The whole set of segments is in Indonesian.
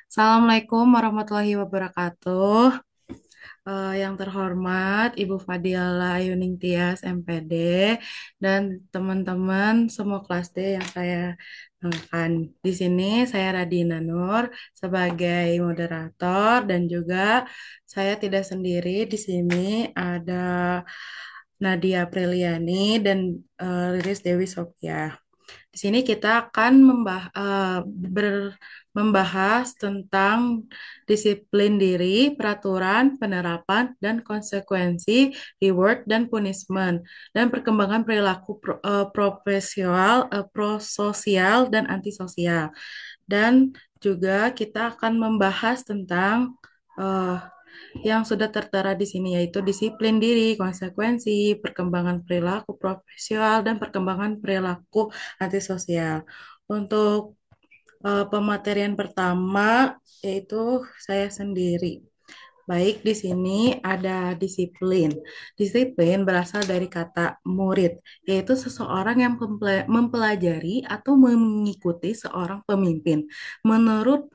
Assalamualaikum warahmatullahi wabarakatuh. Yang terhormat Ibu Fadila Yuning Tias MPD dan teman-teman semua kelas D yang saya banggakan. Di sini saya Radina Nur sebagai moderator dan juga saya tidak sendiri. Di sini ada Nadia Apriliani dan Lilis Dewi Sofia. Di sini kita akan membahas tentang disiplin diri, peraturan, penerapan, dan konsekuensi reward dan punishment, dan perkembangan perilaku profesional, prososial, dan antisosial. Dan juga kita akan membahas tentang eh, yang sudah tertera di sini yaitu disiplin diri, konsekuensi, perkembangan perilaku profesional, dan perkembangan perilaku antisosial. Untuk pematerian pertama yaitu saya sendiri. Baik, di sini ada disiplin. Disiplin berasal dari kata murid, yaitu seseorang yang mempelajari atau mengikuti seorang pemimpin. Menurut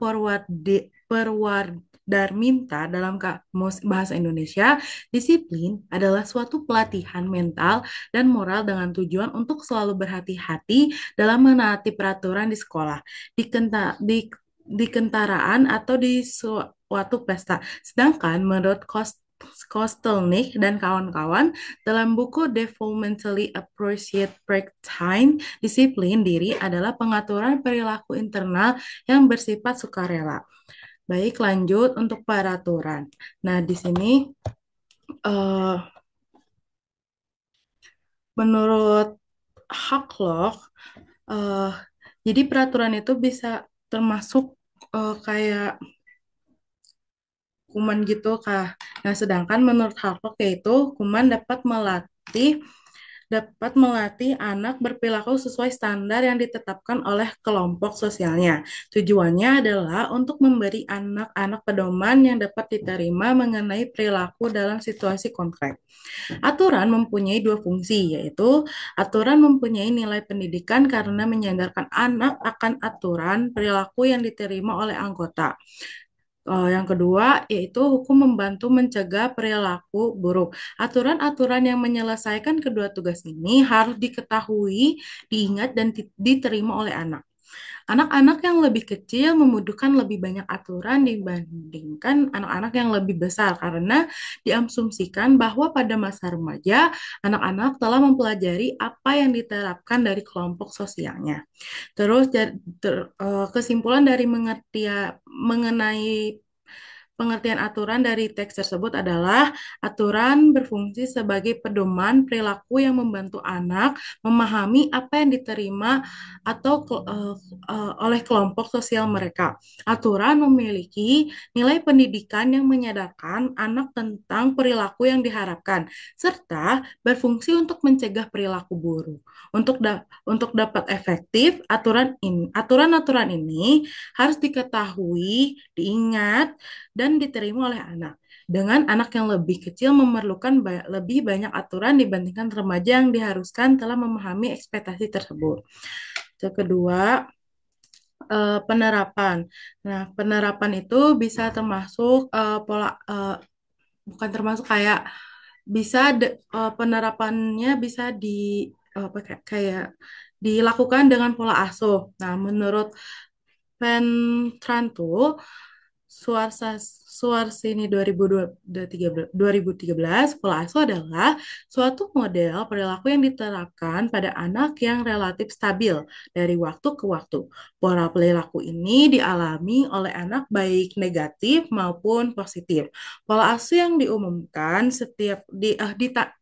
Darminta dalam Kamus Bahasa Indonesia, disiplin adalah suatu pelatihan mental dan moral dengan tujuan untuk selalu berhati-hati dalam menaati peraturan di sekolah, di kentaraan atau di suatu pesta. Sedangkan menurut Kostelnik dan kawan-kawan dalam buku Developmentally Appropriate Practice, disiplin diri adalah pengaturan perilaku internal yang bersifat sukarela. Baik, lanjut untuk peraturan. Nah, di sini eh, menurut Hacklock, eh, jadi peraturan itu bisa termasuk kayak kuman gitu, Kak. Nah, sedangkan menurut Hacklock yaitu kuman dapat melatih anak berperilaku sesuai standar yang ditetapkan oleh kelompok sosialnya. Tujuannya adalah untuk memberi anak-anak pedoman yang dapat diterima mengenai perilaku dalam situasi konkret. Aturan mempunyai dua fungsi, yaitu aturan mempunyai nilai pendidikan karena menyadarkan anak akan aturan perilaku yang diterima oleh anggota. Yang kedua, yaitu hukum membantu mencegah perilaku buruk. Aturan-aturan yang menyelesaikan kedua tugas ini harus diketahui, diingat, dan diterima oleh anak. Anak-anak yang lebih kecil membutuhkan lebih banyak aturan dibandingkan anak-anak yang lebih besar karena diasumsikan bahwa pada masa remaja, anak-anak telah mempelajari apa yang diterapkan dari kelompok sosialnya. Terus kesimpulan dari mengenai pengertian aturan dari teks tersebut adalah aturan berfungsi sebagai pedoman perilaku yang membantu anak memahami apa yang diterima oleh kelompok sosial mereka. Aturan memiliki nilai pendidikan yang menyadarkan anak tentang perilaku yang diharapkan serta berfungsi untuk mencegah perilaku buruk. Untuk dapat efektif, aturan-aturan ini harus diketahui, diingat, dan diterima oleh anak. Dengan anak yang lebih kecil memerlukan lebih banyak aturan dibandingkan remaja yang diharuskan telah memahami ekspektasi tersebut. Yang kedua, penerapan. Nah, penerapan itu bisa termasuk bukan termasuk kayak penerapannya bisa apa, kayak dilakukan dengan pola asuh. Nah, menurut Ventranto, Suarsini 2013, pola asuh adalah suatu model perilaku yang diterapkan pada anak yang relatif stabil dari waktu ke waktu. Pola perilaku ini dialami oleh anak baik negatif maupun positif. Pola asuh yang diumumkan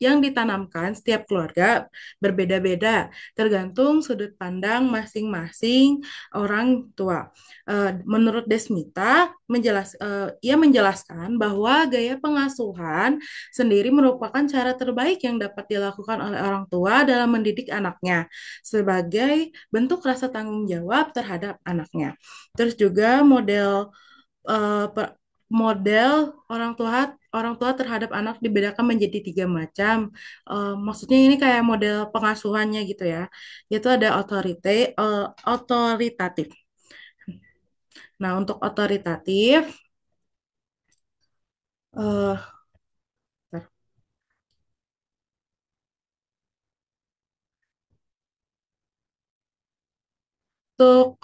yang ditanamkan setiap keluarga berbeda-beda, tergantung sudut pandang masing-masing orang tua. Menurut Desmita, ia menjelaskan bahwa gaya pengasuhan sendiri merupakan cara terbaik yang dapat dilakukan oleh orang tua dalam mendidik anaknya sebagai bentuk rasa tanggung jawab terhadap anaknya. Terus juga eh, model orang tua terhadap anak dibedakan menjadi tiga macam. Maksudnya ini kayak model pengasuhannya gitu ya. Yaitu ada otoritatif. Nah, untuk otoritatif, eh, untuk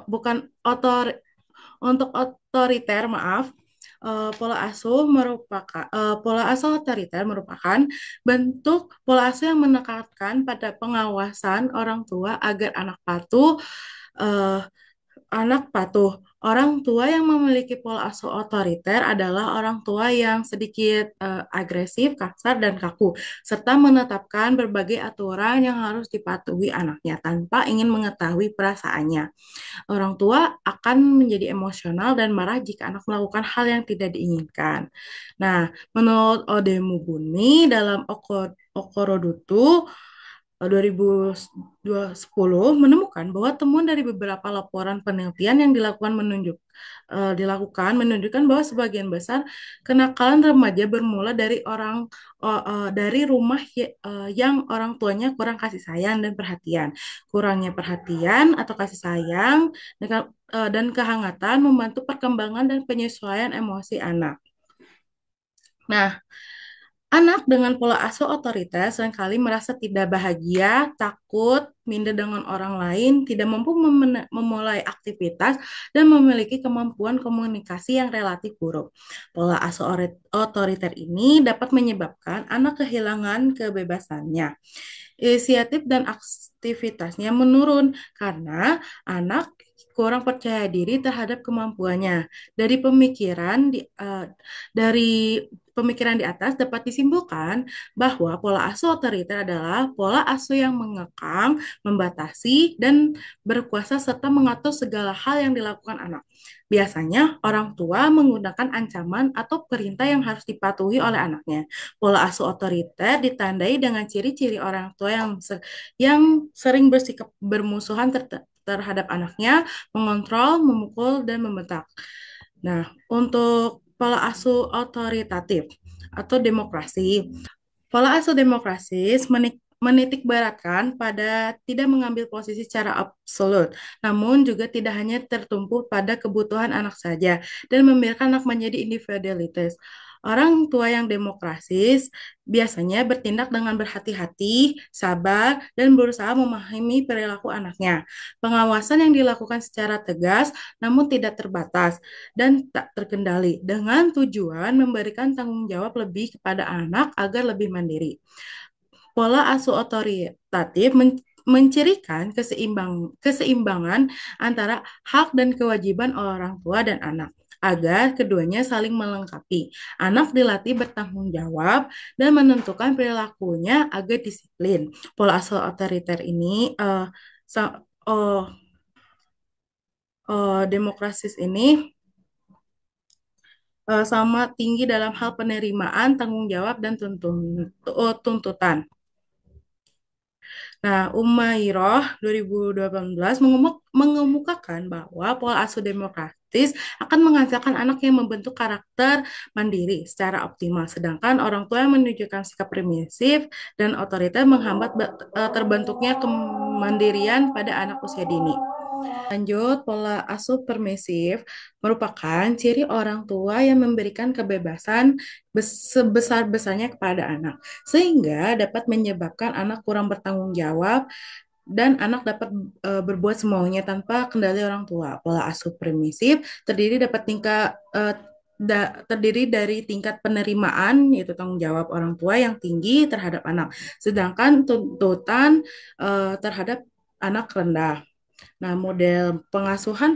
bukan otori untuk otoriter, maaf, pola asuh otoriter merupakan bentuk pola asuh yang menekankan pada pengawasan orang tua agar eh, anak patuh. Orang tua yang memiliki pola asuh otoriter adalah orang tua yang sedikit agresif, kasar, dan kaku, serta menetapkan berbagai aturan yang harus dipatuhi anaknya tanpa ingin mengetahui perasaannya. Orang tua akan menjadi emosional dan marah jika anak melakukan hal yang tidak diinginkan. Nah, menurut Ode Mubuni dalam Okorodutu 2010 menemukan bahwa temuan dari beberapa laporan penelitian yang dilakukan menunjukkan bahwa sebagian besar kenakalan remaja bermula dari rumah yang orang tuanya kurang kasih sayang dan perhatian. Kurangnya perhatian atau kasih sayang dan kehangatan membantu perkembangan dan penyesuaian emosi anak. Nah, anak dengan pola asuh otoriter seringkali merasa tidak bahagia, takut, minder dengan orang lain, tidak mampu memulai aktivitas, dan memiliki kemampuan komunikasi yang relatif buruk. Pola asuh otoriter ini dapat menyebabkan anak kehilangan kebebasannya. Inisiatif dan aktivitasnya menurun karena anak kurang percaya diri terhadap kemampuannya. Dari pemikiran di atas dapat disimpulkan bahwa pola asuh otoriter adalah pola asuh yang mengekang, membatasi, dan berkuasa serta mengatur segala hal yang dilakukan anak. Biasanya orang tua menggunakan ancaman atau perintah yang harus dipatuhi oleh anaknya. Pola asuh otoriter ditandai dengan ciri-ciri orang tua yang sering bersikap bermusuhan terhadap anaknya, mengontrol, memukul, dan membentak. Nah, untuk pola asuh otoritatif atau demokrasi. Pola asuh demokrasis menitik beratkan pada tidak mengambil posisi secara absolut, namun juga tidak hanya tertumpu pada kebutuhan anak saja dan membiarkan anak menjadi individualitas. Orang tua yang demokrasis biasanya bertindak dengan berhati-hati, sabar, dan berusaha memahami perilaku anaknya. Pengawasan yang dilakukan secara tegas namun tidak terbatas dan tak terkendali dengan tujuan memberikan tanggung jawab lebih kepada anak agar lebih mandiri. Pola asuh otoritatif mencirikan keseimbangan antara hak dan kewajiban orang tua dan anak agar keduanya saling melengkapi. Anak dilatih bertanggung jawab dan menentukan perilakunya agar disiplin. Pola asuh otoriter ini demokrasis ini sama tinggi dalam hal penerimaan, tanggung jawab, dan tuntutan. Nah, Umairah 2018 mengemukakan bahwa pola asuh demokratis akan menghasilkan anak yang membentuk karakter mandiri secara optimal, sedangkan orang tua yang menunjukkan sikap permisif dan otoriter menghambat terbentuknya kemandirian pada anak usia dini. Lanjut, pola asuh permisif merupakan ciri orang tua yang memberikan kebebasan sebesar-besarnya kepada anak, sehingga dapat menyebabkan anak kurang bertanggung jawab dan anak dapat berbuat semaunya tanpa kendali orang tua. Pola asuh permisif terdiri dari tingkat penerimaan, yaitu tanggung jawab orang tua yang tinggi terhadap anak, sedangkan tuntutan terhadap anak rendah. Nah, model pengasuhan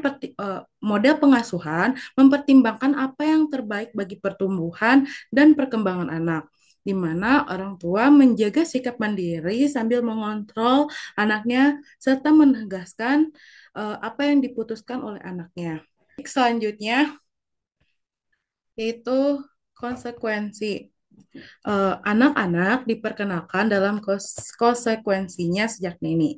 mempertimbangkan apa yang terbaik bagi pertumbuhan dan perkembangan anak, di mana orang tua menjaga sikap mandiri sambil mengontrol anaknya serta menegaskan apa yang diputuskan oleh anaknya. Selanjutnya yaitu konsekuensi. Anak-anak diperkenalkan dalam konsekuensinya sejak dini.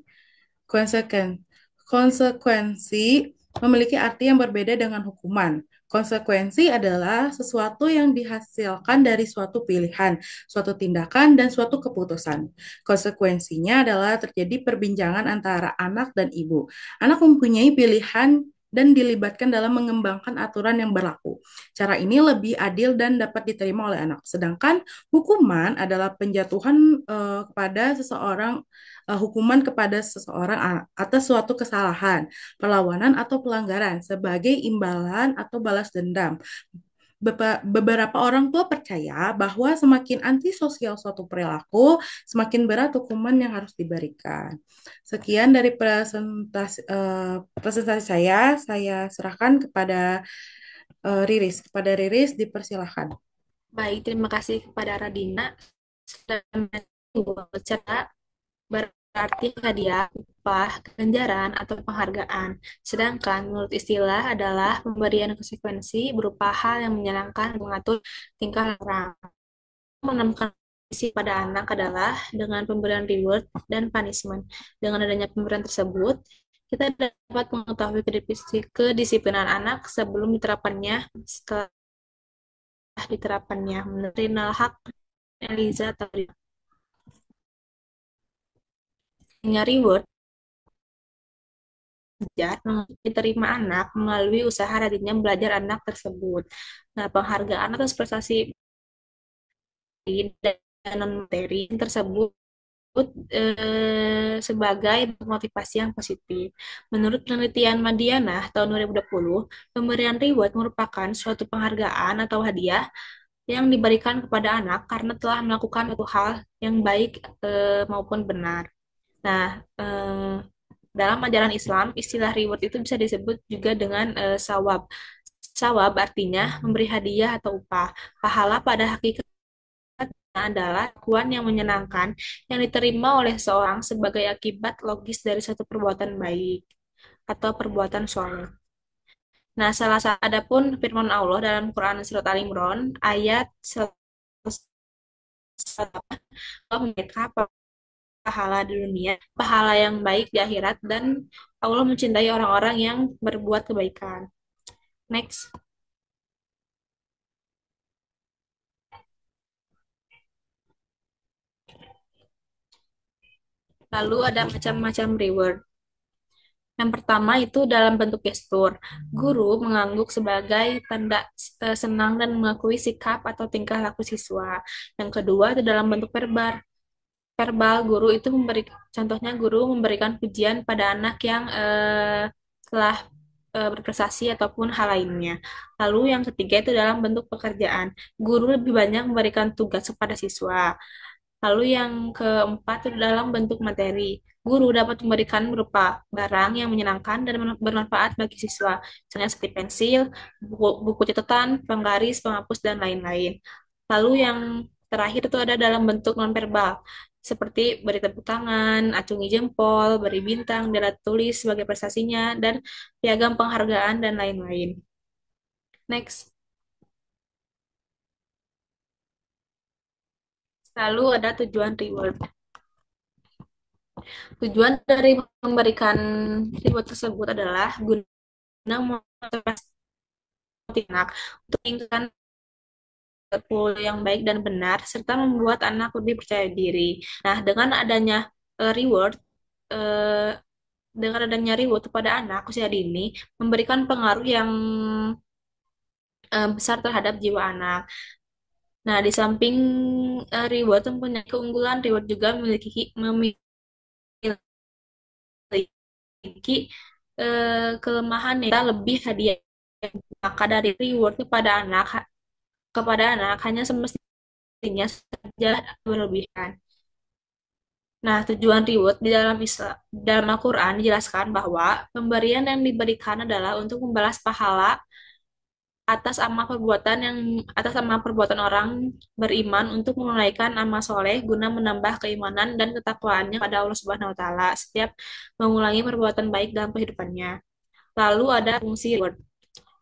Konsekuensi memiliki arti yang berbeda dengan hukuman. Konsekuensi adalah sesuatu yang dihasilkan dari suatu pilihan, suatu tindakan, dan suatu keputusan. Konsekuensinya adalah terjadi perbincangan antara anak dan ibu. Anak mempunyai pilihan dan dilibatkan dalam mengembangkan aturan yang berlaku. Cara ini lebih adil dan dapat diterima oleh anak. Sedangkan hukuman adalah penjatuhan kepada seseorang hukuman kepada seseorang atas suatu kesalahan, perlawanan atau pelanggaran sebagai imbalan atau balas dendam. Beberapa orang tua percaya bahwa semakin antisosial suatu perilaku, semakin berat hukuman yang harus diberikan. Sekian dari presentasi saya serahkan kepada Riris. Kepada Riris, dipersilahkan. Baik, terima kasih kepada Radina. Secara berarti hadiah, upah, ganjaran, atau penghargaan. Sedangkan menurut istilah adalah pemberian konsekuensi berupa hal yang menyenangkan dan mengatur tingkah orang. Menemukan isi pada anak adalah dengan pemberian reward dan punishment. Dengan adanya pemberian tersebut, kita dapat mengetahui kedisiplinan anak sebelum diterapkannya, setelah diterapkannya. Menurut Rinal Haq, Eliza atau reward belajar diterima anak melalui usaha rajinnya belajar anak tersebut. Nah, penghargaan atas prestasi dan non-materi tersebut sebagai motivasi yang positif. Menurut penelitian Madiana tahun 2020, pemberian reward merupakan suatu penghargaan atau hadiah yang diberikan kepada anak karena telah melakukan suatu hal yang baik maupun benar. Nah, dalam ajaran Islam, istilah reward itu bisa disebut juga dengan sawab. Sawab artinya memberi hadiah atau upah. Pahala pada hakikatnya adalah kelakuan yang menyenangkan yang diterima oleh seorang sebagai akibat logis dari suatu perbuatan baik atau perbuatan soleh. Nah, salah satu adapun firman Allah dalam Quran surat Al Imran ayat 108, Allah memberitakan pahala di dunia, pahala yang baik di akhirat, dan Allah mencintai orang-orang yang berbuat kebaikan. Next. Lalu ada macam-macam reward. Yang pertama itu dalam bentuk gestur. Guru mengangguk sebagai tanda senang dan mengakui sikap atau tingkah laku siswa. Yang kedua itu dalam bentuk verbal. Verbal guru itu contohnya guru memberikan pujian pada anak yang telah berprestasi ataupun hal lainnya. Lalu yang ketiga itu dalam bentuk pekerjaan. Guru lebih banyak memberikan tugas kepada siswa. Lalu yang keempat itu dalam bentuk materi. Guru dapat memberikan berupa barang yang menyenangkan dan bermanfaat bagi siswa, misalnya seperti pensil, buku catatan, penggaris, penghapus, dan lain-lain. Lalu yang terakhir itu ada dalam bentuk nonverbal, seperti beri tepuk tangan, acungi jempol, beri bintang, dan tulis sebagai prestasinya, dan piagam penghargaan, dan lain-lain. Next. Lalu ada tujuan reward. Tujuan dari memberikan reward tersebut adalah guna memotivasi anak untuk meningkatkan perilaku yang baik dan benar, serta membuat anak lebih percaya diri. Nah, reward, eh, dengan adanya reward kepada anak usia dini, memberikan pengaruh yang besar terhadap jiwa anak. Nah, di samping reward mempunyai keunggulan, reward juga memiliki kelemahan kita lebih hadiah, maka dari reward kepada anak hanya semestinya saja berlebihan. Nah, tujuan reward di dalam Al-Quran dijelaskan bahwa pemberian yang diberikan adalah untuk membalas pahala atas amal perbuatan orang beriman untuk menunaikan amal soleh guna menambah keimanan dan ketakwaannya pada Allah Subhanahu wa taala setiap mengulangi perbuatan baik dalam kehidupannya. Lalu ada fungsi reward.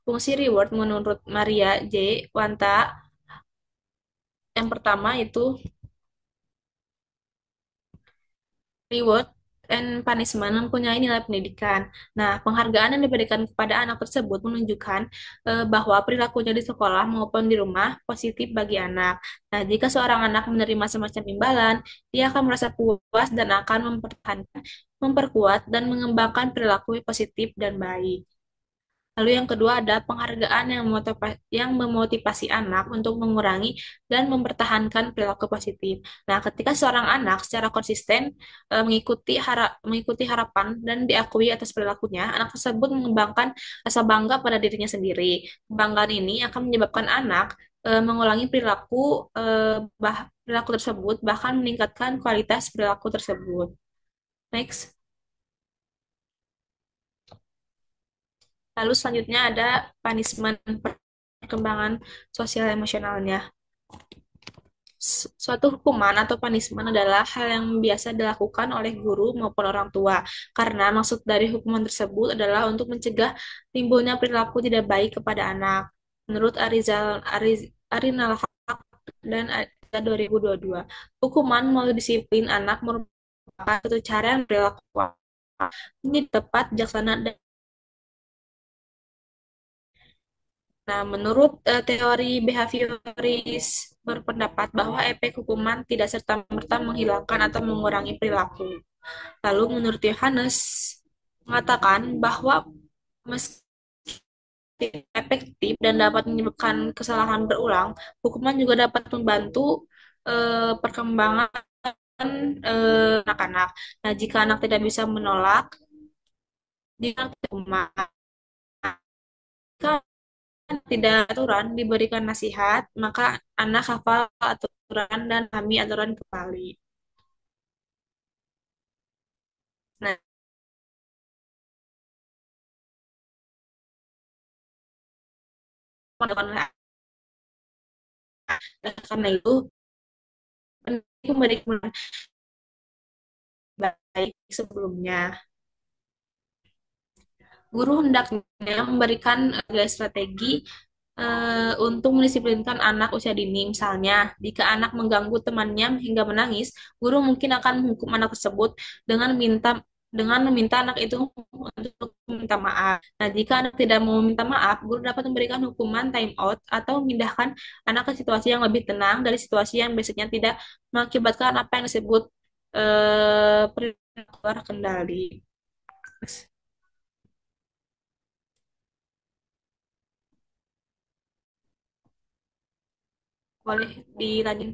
Fungsi reward menurut Maria J. Wanta yang pertama itu reward. and punishment mempunyai nilai pendidikan. Nah, penghargaan yang diberikan kepada anak tersebut menunjukkan bahwa perilakunya di sekolah maupun di rumah positif bagi anak. Nah, jika seorang anak menerima semacam imbalan, dia akan merasa puas dan akan mempertahankan, memperkuat, dan mengembangkan perilaku positif dan baik. Lalu yang kedua ada penghargaan yang memotivasi anak untuk mengurangi dan mempertahankan perilaku positif. Nah, ketika seorang anak secara konsisten mengikuti harapan dan diakui atas perilakunya, anak tersebut mengembangkan rasa bangga pada dirinya sendiri. Kebanggaan ini akan menyebabkan anak mengulangi perilaku tersebut, bahkan meningkatkan kualitas perilaku tersebut. Next. Lalu selanjutnya ada punishment, perkembangan sosial emosionalnya. Suatu hukuman atau punishment adalah hal yang biasa dilakukan oleh guru maupun orang tua, karena maksud dari hukuman tersebut adalah untuk mencegah timbulnya perilaku tidak baik kepada anak. Menurut Arinal Haq dan Adza 2022, hukuman melalui disiplin anak merupakan satu cara yang perilaku ini tepat, bijaksana, dan nah, menurut teori behavioris berpendapat bahwa efek hukuman tidak serta-merta menghilangkan atau mengurangi perilaku. Lalu menurut Yohanes mengatakan bahwa meski efektif dan dapat menyebabkan kesalahan berulang, hukuman juga dapat membantu perkembangan anak-anak. Nah, jika anak tidak bisa menolak, jika hukuman tidak aturan diberikan nasihat, maka anak hafal aturan dan pahami aturan kembali. Nah, karena itu penting memberikan baik sebelumnya. Guru hendaknya memberikan strategi untuk mendisiplinkan anak usia dini. Misalnya, jika anak mengganggu temannya hingga menangis, guru mungkin akan menghukum anak tersebut dengan meminta anak itu untuk meminta maaf. Nah, jika anak tidak mau meminta maaf, guru dapat memberikan hukuman time out atau memindahkan anak ke situasi yang lebih tenang dari situasi yang biasanya tidak mengakibatkan apa yang disebut perilaku luar kendali. Boleh dilanjut.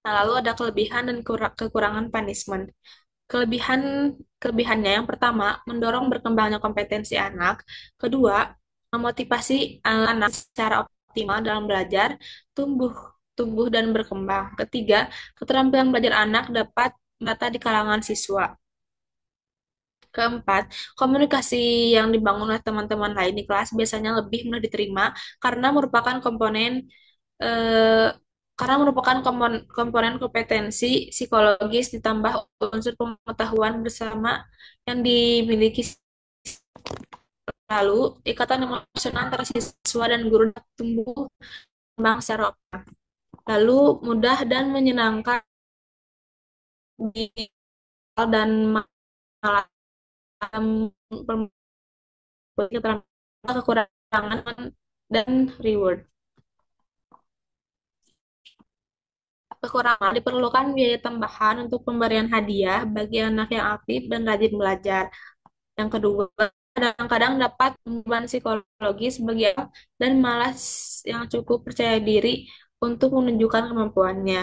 Nah, lalu ada kelebihan dan kekurangan punishment. Kelebihan Kelebihannya yang pertama, mendorong berkembangnya kompetensi anak. Kedua, memotivasi anak secara optimal dalam belajar, tumbuh tumbuh dan berkembang. Ketiga, keterampilan belajar anak dapat merata di kalangan siswa. Keempat, komunikasi yang dibangun oleh teman-teman lain di kelas biasanya lebih mudah diterima karena merupakan eh, komponen kompetensi psikologis ditambah unsur pengetahuan bersama yang dimiliki. Lalu, ikatan emosional antara siswa dan guru dapat tumbuh kembang secara optimal. Lalu, mudah dan menyenangkan di dan malah kekurangan dan reward. Kekurangan diperlukan biaya tambahan untuk pemberian hadiah bagi anak yang aktif dan rajin belajar. Yang kedua, kadang-kadang dapat beban psikologis bagi anak dan malas yang cukup percaya diri untuk menunjukkan kemampuannya.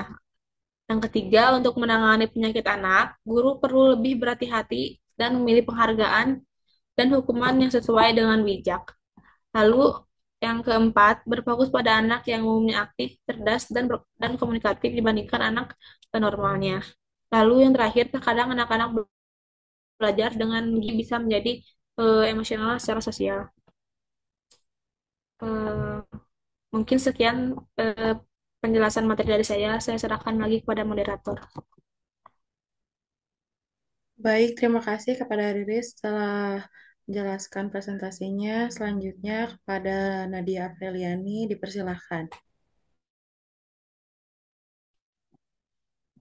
Yang ketiga, untuk menangani penyakit anak, guru perlu lebih berhati-hati dan memilih penghargaan dan hukuman yang sesuai dengan bijak. Lalu yang keempat, berfokus pada anak yang umumnya aktif, cerdas, dan komunikatif dibandingkan anak normalnya. Lalu yang terakhir, terkadang anak-anak belajar dengan bisa menjadi emosional secara sosial. Eh, Mungkin sekian penjelasan materi dari saya. Saya serahkan lagi kepada moderator. Baik, terima kasih kepada Riris telah menjelaskan presentasinya. Selanjutnya kepada Nadia Apriliani, dipersilahkan.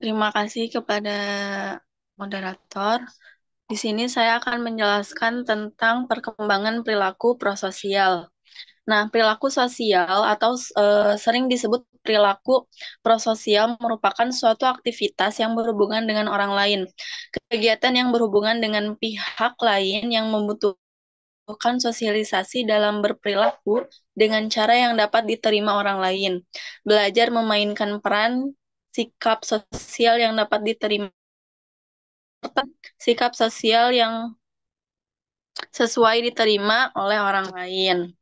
Terima kasih kepada moderator. Di sini saya akan menjelaskan tentang perkembangan perilaku prososial. Nah, perilaku sosial atau sering disebut perilaku prososial merupakan suatu aktivitas yang berhubungan dengan orang lain. Kegiatan yang berhubungan dengan pihak lain yang membutuhkan sosialisasi dalam berperilaku dengan cara yang dapat diterima orang lain. Belajar memainkan peran sikap sosial yang dapat diterima serta sikap sosial yang sesuai diterima oleh orang lain.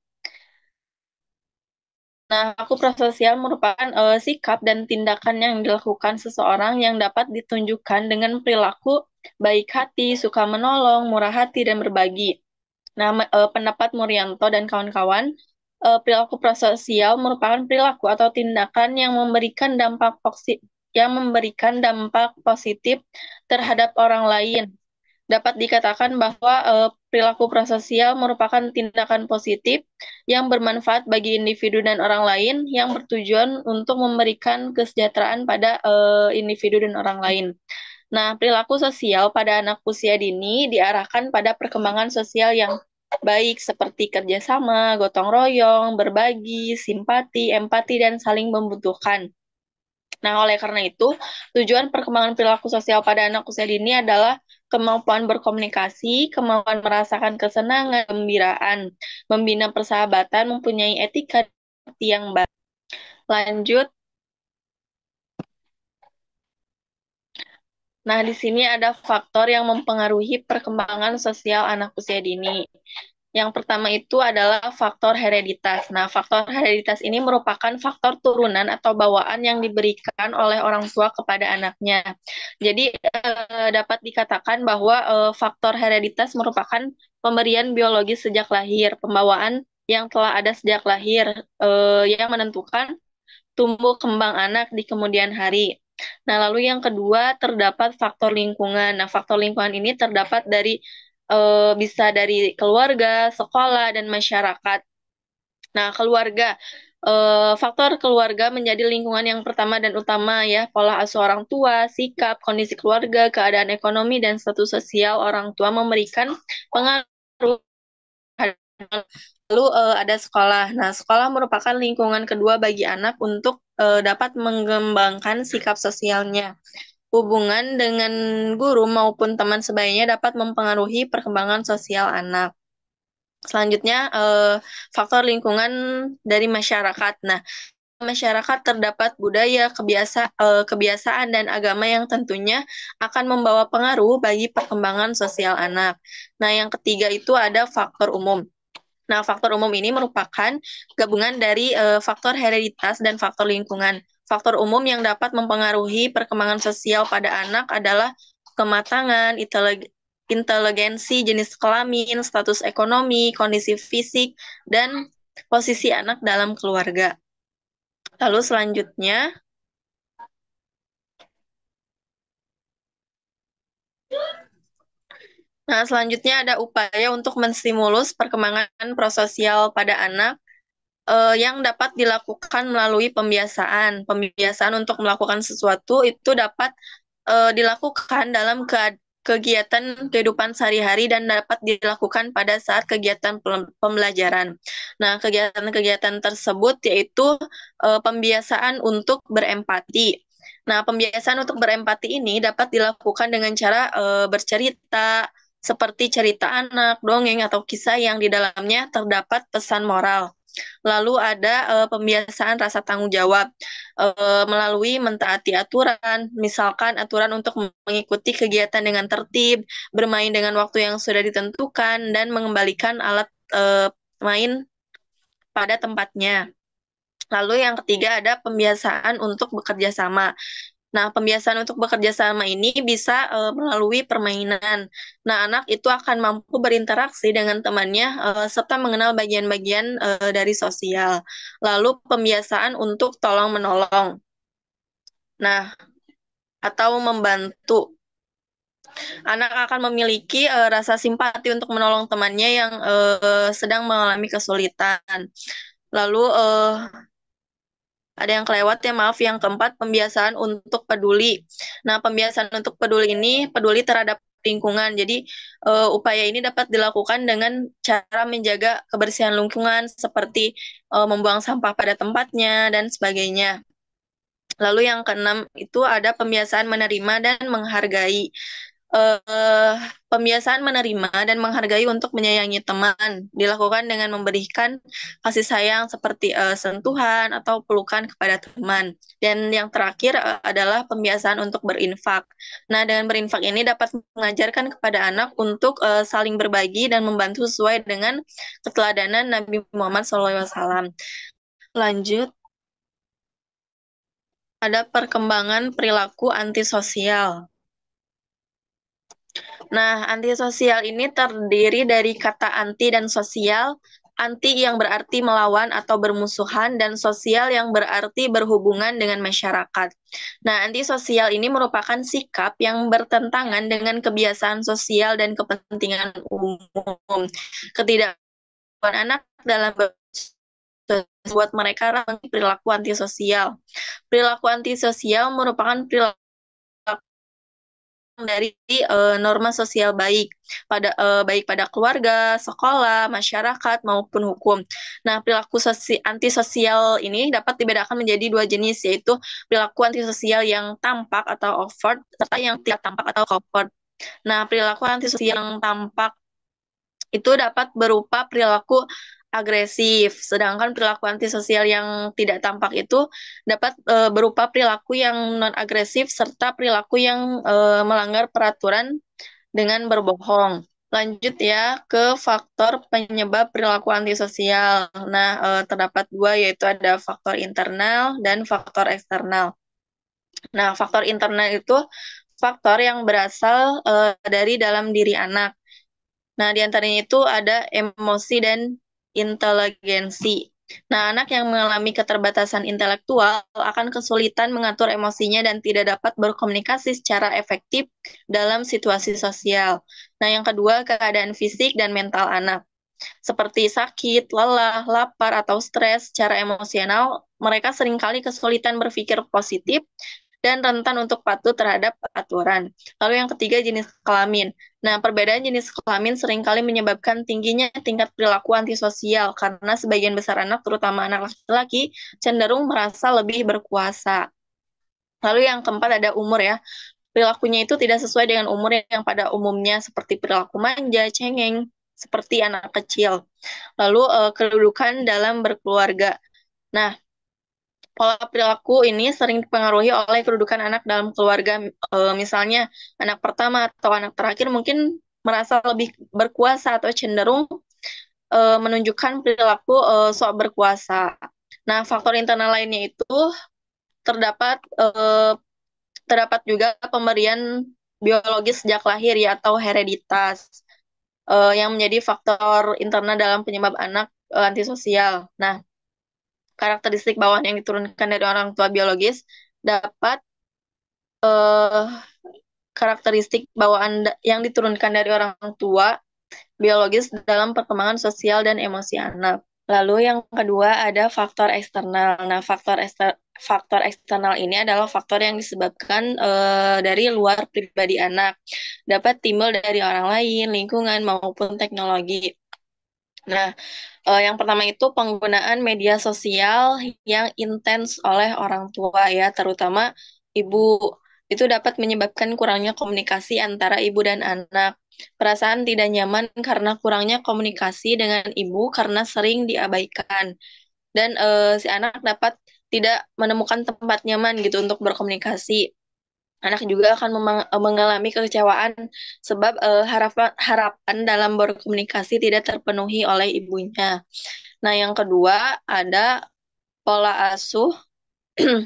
Nah, aku prososial merupakan sikap dan tindakan yang dilakukan seseorang yang dapat ditunjukkan dengan perilaku baik hati, suka menolong, murah hati, dan berbagi. Nah, pendapat Murianto dan kawan-kawan, perilaku prososial merupakan perilaku atau tindakan yang memberikan dampak positif terhadap orang lain. Dapat dikatakan bahwa perilaku prososial merupakan tindakan positif yang bermanfaat bagi individu dan orang lain yang bertujuan untuk memberikan kesejahteraan pada individu dan orang lain. Nah, perilaku sosial pada anak usia dini diarahkan pada perkembangan sosial yang baik seperti kerjasama, gotong royong, berbagi, simpati, empati, dan saling membutuhkan. Nah, oleh karena itu, tujuan perkembangan perilaku sosial pada anak usia dini adalah kemampuan berkomunikasi, kemampuan merasakan kesenangan, gembiraan, membina persahabatan, mempunyai etika yang baik. Lanjut. Nah, di sini ada faktor yang mempengaruhi perkembangan sosial anak usia dini. Yang pertama itu adalah faktor hereditas. Nah, faktor hereditas ini merupakan faktor turunan atau bawaan yang diberikan oleh orang tua kepada anaknya. Jadi, dapat dikatakan bahwa faktor hereditas merupakan pemberian biologis sejak lahir, pembawaan yang telah ada sejak lahir, yang menentukan tumbuh kembang anak di kemudian hari. Nah, lalu yang kedua terdapat faktor lingkungan. Nah, faktor lingkungan ini terdapat dari bisa dari keluarga, sekolah, dan masyarakat. Nah, keluarga. Faktor keluarga menjadi lingkungan yang pertama dan utama ya, pola asuh orang tua, sikap, kondisi keluarga, keadaan ekonomi, dan status sosial orang tua memberikan pengaruh. Lalu ada sekolah. Nah, sekolah merupakan lingkungan kedua bagi anak untuk dapat mengembangkan sikap sosialnya. Hubungan dengan guru maupun teman sebayanya dapat mempengaruhi perkembangan sosial anak. Selanjutnya, faktor lingkungan dari masyarakat. Nah, masyarakat terdapat budaya, kebiasaan, dan agama yang tentunya akan membawa pengaruh bagi perkembangan sosial anak. Nah, yang ketiga itu ada faktor umum. Nah, faktor umum ini merupakan gabungan dari faktor hereditas dan faktor lingkungan. Faktor umum yang dapat mempengaruhi perkembangan sosial pada anak adalah kematangan, inteligensi, jenis kelamin, status ekonomi, kondisi fisik, dan posisi anak dalam keluarga. Lalu selanjutnya, ada upaya untuk menstimulus perkembangan prososial pada anak yang dapat dilakukan melalui pembiasaan. Pembiasaan untuk melakukan sesuatu itu dapat dilakukan dalam kegiatan kehidupan sehari-hari dan dapat dilakukan pada saat kegiatan pembelajaran. Nah, kegiatan-kegiatan tersebut yaitu pembiasaan untuk berempati. Nah, pembiasaan untuk berempati ini dapat dilakukan dengan cara bercerita, seperti cerita anak, dongeng, atau kisah yang di dalamnya terdapat pesan moral. Lalu ada pembiasaan rasa tanggung jawab melalui mentaati aturan, misalkan aturan untuk mengikuti kegiatan dengan tertib, bermain dengan waktu yang sudah ditentukan, dan mengembalikan alat main pada tempatnya. Lalu yang ketiga ada pembiasaan untuk bekerja sama. Nah, pembiasaan untuk bekerja sama ini bisa melalui permainan. Nah, anak itu akan mampu berinteraksi dengan temannya serta mengenal bagian-bagian dari sosial. Lalu pembiasaan untuk tolong-menolong. Nah, atau membantu. Anak akan memiliki rasa simpati untuk menolong temannya yang sedang mengalami kesulitan. Lalu Ada yang kelewat ya, maaf. Yang keempat, pembiasaan untuk peduli. Nah, pembiasaan untuk peduli ini peduli terhadap lingkungan. Jadi, upaya ini dapat dilakukan dengan cara menjaga kebersihan lingkungan seperti membuang sampah pada tempatnya dan sebagainya. Lalu yang keenam itu ada pembiasaan menerima dan menghargai. eh, Pembiasaan menerima dan menghargai untuk menyayangi teman dilakukan dengan memberikan kasih sayang seperti sentuhan atau pelukan kepada teman. Dan yang terakhir adalah pembiasaan untuk berinfak. Nah, dengan berinfak ini dapat mengajarkan kepada anak untuk saling berbagi dan membantu sesuai dengan keteladanan Nabi Muhammad SAW. Lanjut, ada perkembangan perilaku antisosial. Nah, antisosial ini terdiri dari kata anti dan sosial. Anti yang berarti melawan atau bermusuhan, dan sosial yang berarti berhubungan dengan masyarakat. Nah, antisosial ini merupakan sikap yang bertentangan dengan kebiasaan sosial dan kepentingan umum. Ketidakmampuan anak dalam membuat mereka perilaku antisosial. Perilaku antisosial merupakan perilaku dari norma sosial baik pada keluarga, sekolah, masyarakat maupun hukum. Nah, perilaku antisosial ini dapat dibedakan menjadi dua jenis, yaitu perilaku antisosial yang tampak atau overt serta yang tidak tampak atau covert. Nah, perilaku antisosial yang tampak itu dapat berupa perilaku agresif, sedangkan perilaku antisosial yang tidak tampak itu dapat berupa perilaku yang non agresif serta perilaku yang melanggar peraturan dengan berbohong. Lanjut ya ke faktor penyebab perilaku antisosial. Nah, terdapat dua, yaitu ada faktor internal dan faktor eksternal. Nah, faktor internal itu faktor yang berasal dari dalam diri anak. Nah, di antaranya itu ada emosi dan inteligensi. Nah, anak yang mengalami keterbatasan intelektual akan kesulitan mengatur emosinya dan tidak dapat berkomunikasi secara efektif dalam situasi sosial. Nah, yang kedua, keadaan fisik dan mental anak. Seperti sakit, lelah, lapar, atau stres secara emosional, mereka seringkali kesulitan berpikir positif dan rentan untuk patuh terhadap aturan. Lalu yang ketiga, jenis kelamin. Nah, perbedaan jenis kelamin seringkali menyebabkan tingginya tingkat perilaku antisosial karena sebagian besar anak, terutama anak laki-laki, cenderung merasa lebih berkuasa. Lalu yang keempat ada umur ya. Perilakunya itu tidak sesuai dengan umur yang pada umumnya, seperti perilaku manja, cengeng, seperti anak kecil. Lalu kedudukan dalam berkeluarga. Nah, pola perilaku ini sering dipengaruhi oleh kedudukan anak dalam keluarga. Misalnya, anak pertama atau anak terakhir mungkin merasa lebih berkuasa atau cenderung menunjukkan perilaku sok berkuasa. Nah, faktor internal lainnya itu terdapat terdapat juga pemberian biologis sejak lahir ya, atau hereditas yang menjadi faktor internal dalam penyebab anak antisosial. Nah, karakteristik bawaan yang diturunkan dari orang tua biologis dapat eh, karakteristik bawaan yang diturunkan dari orang tua biologis dalam perkembangan sosial dan emosi anak. Lalu yang kedua ada faktor eksternal. Nah, faktor eksternal ini adalah faktor yang disebabkan dari luar pribadi anak. Dapat timbul dari orang lain, lingkungan, maupun teknologi. Nah, yang pertama itu penggunaan media sosial yang intens oleh orang tua ya, terutama ibu. Itu dapat menyebabkan kurangnya komunikasi antara ibu dan anak. Perasaan tidak nyaman karena kurangnya komunikasi dengan ibu karena sering diabaikan. Dan si anak dapat tidak menemukan tempat nyaman gitu untuk berkomunikasi. Anak juga akan mengalami kekecewaan sebab harapan dalam berkomunikasi tidak terpenuhi oleh ibunya. Nah, yang kedua ada pola asuh,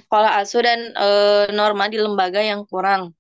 pola asuh dan norma di lembaga yang kurang.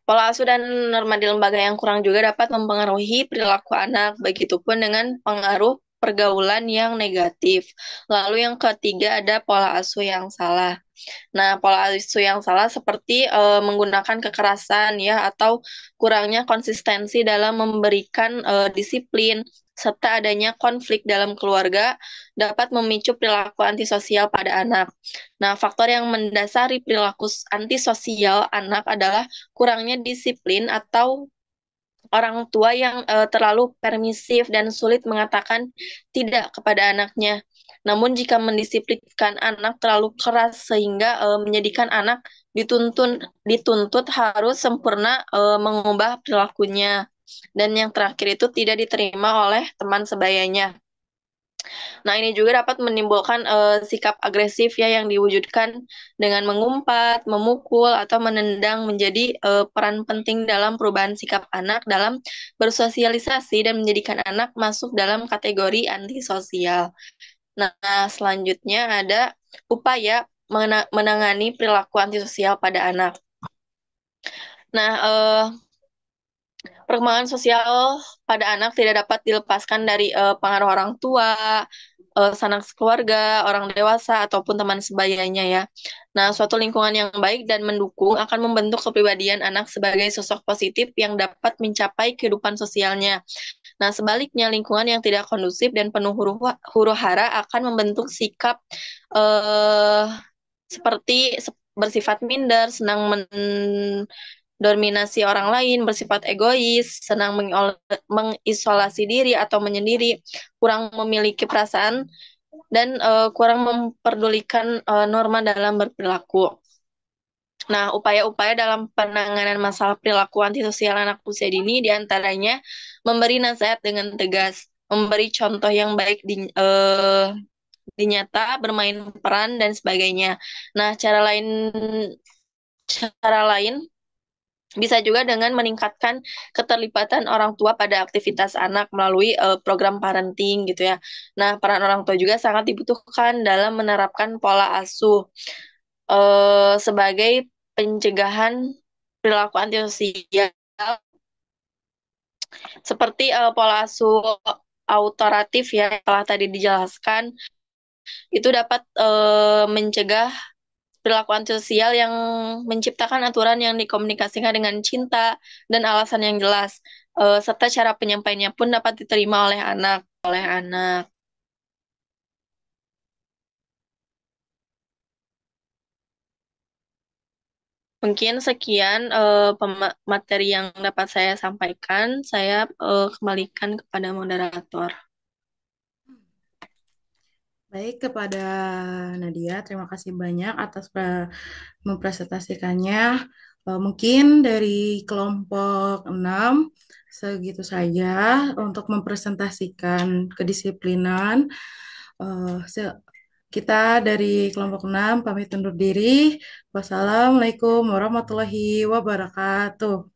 Pola asuh dan norma di lembaga yang kurang juga dapat mempengaruhi perilaku anak. Begitupun dengan pengaruh pergaulan yang negatif. Lalu yang ketiga ada pola asuh yang salah. Nah, pola asuh yang salah seperti menggunakan kekerasan ya atau kurangnya konsistensi dalam memberikan disiplin serta adanya konflik dalam keluarga dapat memicu perilaku antisosial pada anak. Nah, faktor yang mendasari perilaku antisosial anak adalah kurangnya disiplin atau orang tua yang terlalu permisif dan sulit mengatakan tidak kepada anaknya. Namun jika mendisiplinkan anak terlalu keras sehingga menjadikan anak dituntut harus sempurna mengubah perilakunya. Dan yang terakhir itu tidak diterima oleh teman sebayanya. Nah, ini juga dapat menimbulkan sikap agresif ya yang diwujudkan dengan mengumpat, memukul, atau menendang menjadi peran penting dalam perubahan sikap anak dalam bersosialisasi dan menjadikan anak masuk dalam kategori antisosial. Nah, selanjutnya ada upaya menangani perilaku antisosial pada anak. Nah, perkembangan sosial pada anak tidak dapat dilepaskan dari pengaruh orang tua, sanak keluarga, orang dewasa, ataupun teman sebayanya ya. Nah, suatu lingkungan yang baik dan mendukung akan membentuk kepribadian anak sebagai sosok positif yang dapat mencapai kehidupan sosialnya. Nah, sebaliknya lingkungan yang tidak kondusif dan penuh huru hara akan membentuk sikap eh, seperti bersifat minder, senang mendominasi orang lain, bersifat egois, senang mengisolasi diri atau menyendiri, kurang memiliki perasaan, dan kurang memperdulikan norma dalam berperilaku. Nah, upaya-upaya dalam penanganan masalah perilaku antisosial anak usia dini diantaranya memberi nasihat dengan tegas, memberi contoh yang baik di nyata, bermain peran dan sebagainya. Nah, cara lain bisa juga dengan meningkatkan keterlibatan orang tua pada aktivitas anak melalui program parenting gitu ya. Nah, peran orang tua juga sangat dibutuhkan dalam menerapkan pola asuh sebagai pencegahan perilaku antisosial seperti pola asuh autoratif ya telah tadi dijelaskan itu dapat mencegah perilaku antisosial yang menciptakan aturan yang dikomunikasikan dengan cinta dan alasan yang jelas, serta cara penyampaiannya pun dapat diterima oleh anak. Mungkin sekian materi yang dapat saya sampaikan. Saya kembalikan kepada moderator. Baik, kepada Nadia, terima kasih banyak atas mempresentasikannya. Mungkin dari kelompok 6 segitu saja untuk mempresentasikan kedisiplinan. Kita dari kelompok 6 pamit undur diri. Wassalamualaikum warahmatullahi wabarakatuh.